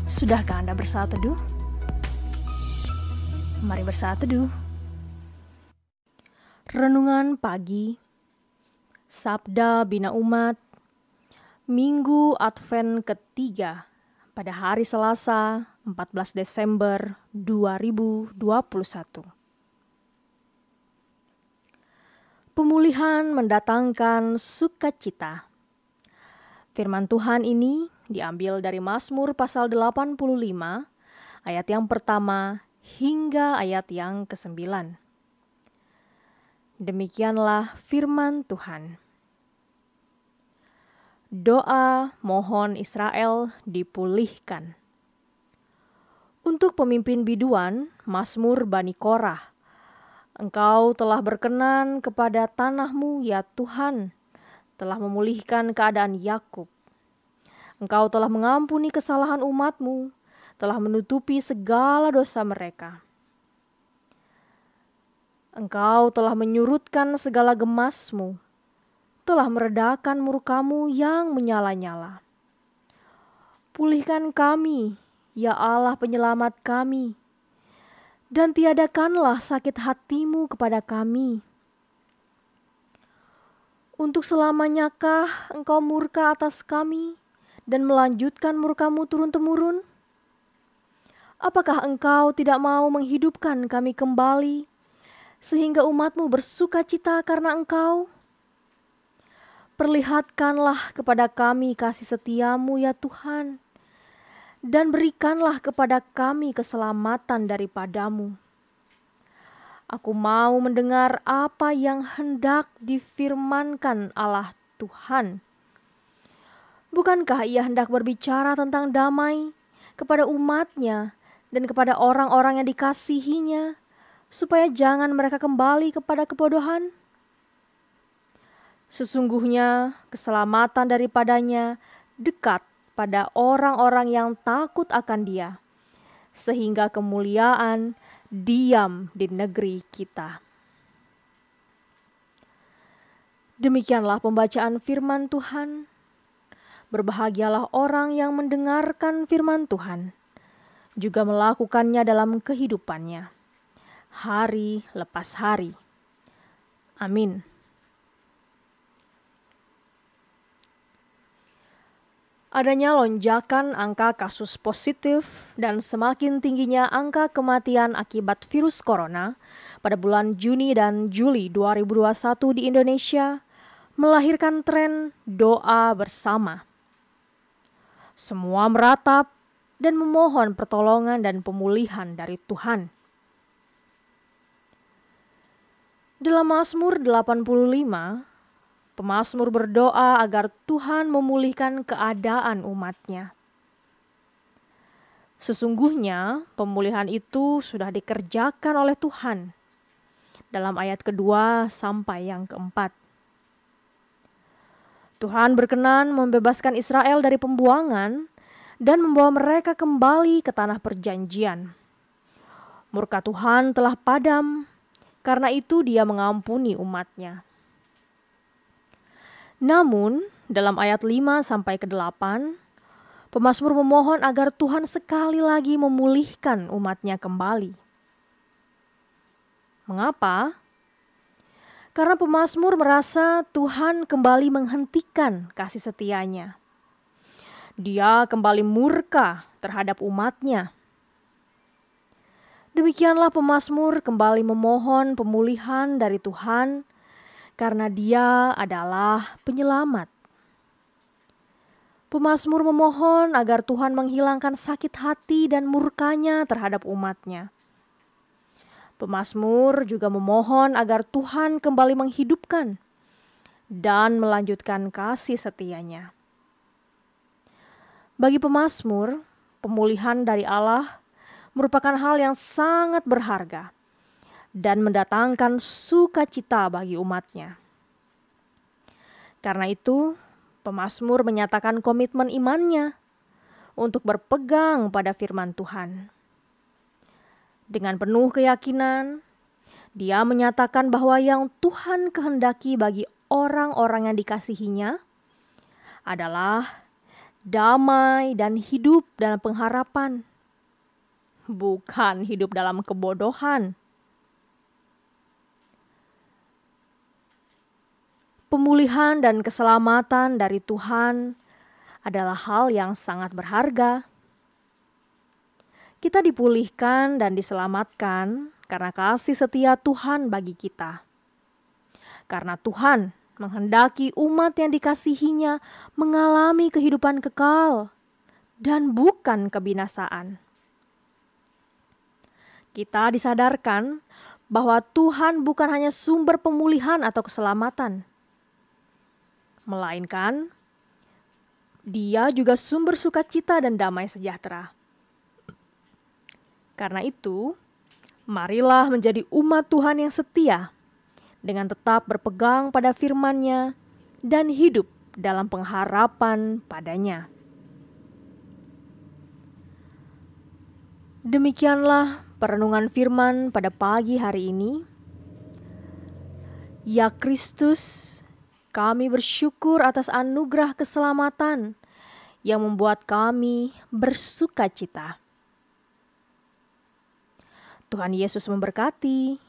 Sudahkah Anda bersaat teduh? Mari bersaat teduh. Renungan pagi, Sabda Bina Umat, Minggu Advent ketiga, pada hari Selasa, 14 Desember 2021. Pemulihan mendatangkan sukacita. Firman Tuhan ini diambil dari Mazmur pasal 85, ayat yang pertama hingga ayat yang ke-9. Demikianlah firman Tuhan. Doa mohon Israel dipulihkan. Untuk pemimpin biduan, Mazmur Bani Korah, Engkau telah berkenan kepada tanahmu ya Tuhan, telah memulihkan keadaan Yakub. Engkau telah mengampuni kesalahan umatmu, telah menutupi segala dosa mereka. Engkau telah menyurutkan segala gemasmu, telah meredakan murkamu yang menyala-nyala. Pulihkan kami, ya Allah penyelamat kami, dan tiadakanlah sakit hatimu kepada kami. Untuk selamanyakah engkau murka atas kami dan melanjutkan murkamu turun-temurun? Apakah engkau tidak mau menghidupkan kami kembali, sehingga umatmu bersukacita karena engkau? Perlihatkanlah kepada kami kasih setiamu ya Tuhan, dan berikanlah kepada kami keselamatan daripadamu. Aku mau mendengar apa yang hendak difirmankan Allah Tuhan. Bukankah ia hendak berbicara tentang damai kepada umatnya dan kepada orang-orang yang dikasihinya, supaya jangan mereka kembali kepada kebodohan? Sesungguhnya keselamatan daripadanya dekat pada orang-orang yang takut akan Dia, sehingga kemuliaan diam di negeri kita. Demikianlah pembacaan firman Tuhan. Berbahagialah orang yang mendengarkan firman Tuhan, juga melakukannya dalam kehidupannya, hari lepas hari. Amin. Adanya lonjakan angka kasus positif dan semakin tingginya angka kematian akibat virus corona pada bulan Juni dan Juli 2021 di Indonesia melahirkan tren doa bersama. Semua meratap dan memohon pertolongan dan pemulihan dari Tuhan. Dalam Mazmur 85, pemazmur berdoa agar Tuhan memulihkan keadaan umatnya. Sesungguhnya pemulihan itu sudah dikerjakan oleh Tuhan dalam ayat kedua sampai yang keempat. Tuhan berkenan membebaskan Israel dari pembuangan dan membawa mereka kembali ke tanah perjanjian. Murka Tuhan telah padam, karena itu Dia mengampuni umatnya. Namun, dalam ayat 5 sampai ke 8, pemazmur memohon agar Tuhan sekali lagi memulihkan umatnya kembali. Mengapa? Karena pemazmur merasa Tuhan kembali menghentikan kasih setianya. Dia kembali murka terhadap umatnya. Demikianlah pemazmur kembali memohon pemulihan dari Tuhan, karena Dia adalah penyelamat. Pemazmur memohon agar Tuhan menghilangkan sakit hati dan murkanya terhadap umatnya. Pemazmur juga memohon agar Tuhan kembali menghidupkan dan melanjutkan kasih setianya. Bagi pemazmur, pemulihan dari Allah merupakan hal yang sangat berharga dan mendatangkan sukacita bagi umatnya. Karena itu, pemazmur menyatakan komitmen imannya untuk berpegang pada firman Tuhan. Dengan penuh keyakinan, dia menyatakan bahwa yang Tuhan kehendaki bagi orang-orang yang dikasihinya adalah damai, dan hidup dalam pengharapan. Bukan hidup dalam kebodohan. Pemulihan dan keselamatan dari Tuhan adalah hal yang sangat berharga. Kita dipulihkan dan diselamatkan karena kasih setia Tuhan bagi kita. Karena Tuhan menghendaki umat yang dikasihinya mengalami kehidupan kekal dan bukan kebinasaan. Kita disadarkan bahwa Tuhan bukan hanya sumber pemulihan atau keselamatan, melainkan Dia juga sumber sukacita dan damai sejahtera. Karena itu, marilah menjadi umat Tuhan yang setia dengan tetap berpegang pada firman-Nya dan hidup dalam pengharapan padanya. Demikianlah perenungan firman pada pagi hari ini. Ya Kristus, kami bersyukur atas anugerah keselamatan yang membuat kami bersukacita. Tuhan Yesus memberkati.